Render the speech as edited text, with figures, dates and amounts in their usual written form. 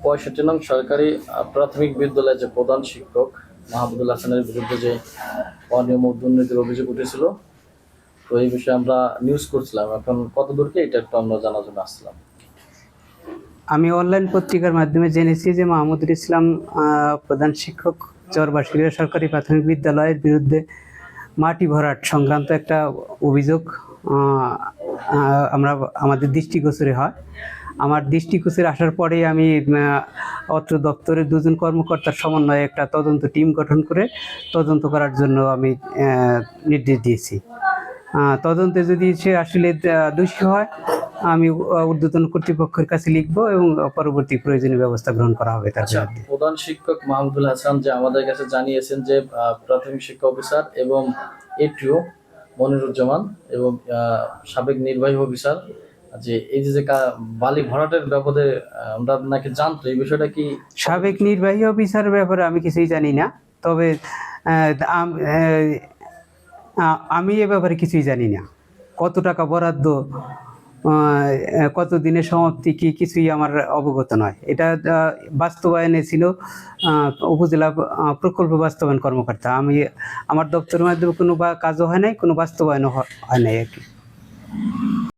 65 নং সরকারি প্রাথমিক বিদ্যালয়ের যে প্রধান শিক্ষক মাহমুদুল হাসানের বিরুদ্ধে যে অনিয়ম ও দুর্নীতির অভিযোগ উঠেছিল, তো এই বিষয়ে আমরা নিউজ করছিলাম। এখন কতদূর কি এটা একটু আমরা জানার জন্য আসছিলাম। আমি অনলাইন পত্রিকার মাধ্যমে জেনেছি যে মাহমুদুল ইসলাম প্রধান শিক্ষক চরবাসিরা সরকারি প্রাথমিক বিদ্যালয়ের বিরুদ্ধে মাটি ভরাট সংক্রান্ত একটা অভিযোগ আমাদের দৃষ্টিগোচরে হয়। আমার দৃষ্টিগোচরে আসার পরেই আমি অত্র দপ্তরের দুজন কর্মকর্তার সমন্বয়ে একটা তদন্ত টিম গঠন করে তদন্ত করার জন্য আমি নির্দেশ দিয়েছি। তদন্তে যদি সে আসলে দোষী হয়, আমি ঊর্ধ্বতন কর্তৃপক্ষের কাছে লিখব এবং পরবর্তী প্রয়োজনীয় ব্যবস্থা গ্রহণ করা হবে তার বিরুদ্ধে। প্রধান শিক্ষক মাহমুদুল হাসান যে আমাদের কাছে জানিয়েছেন যে প্রাথমিক শিক্ষা অফিসার এবং এটিও মনিরুজ্জামান এবং সাবেক নির্বাহী অফিসার যে এই যে বালি ভরাটের ব্যাপারে আমরা নাকি জানতো, এই বিষয়টা কি? সাবেক নির্বাহী অফিসারের ব্যাপারে আমি কিছুই জানি না, তবে আমি এ ব্যাপারে কিছুই জানি না। কত টাকা বরাদ্দ, কত দিনের সমাপ্তি, কি কিছুই আমার অবগত নয়। এটা বাস্তবায়নে ছিল উপজেলা প্রকল্প বাস্তবায়ন কর্মকর্তা। আমার দপ্তরের মাধ্যমে কোনো কাজও হয় নাই, কোনো বাস্তবায়নও হয় নাই আর কি।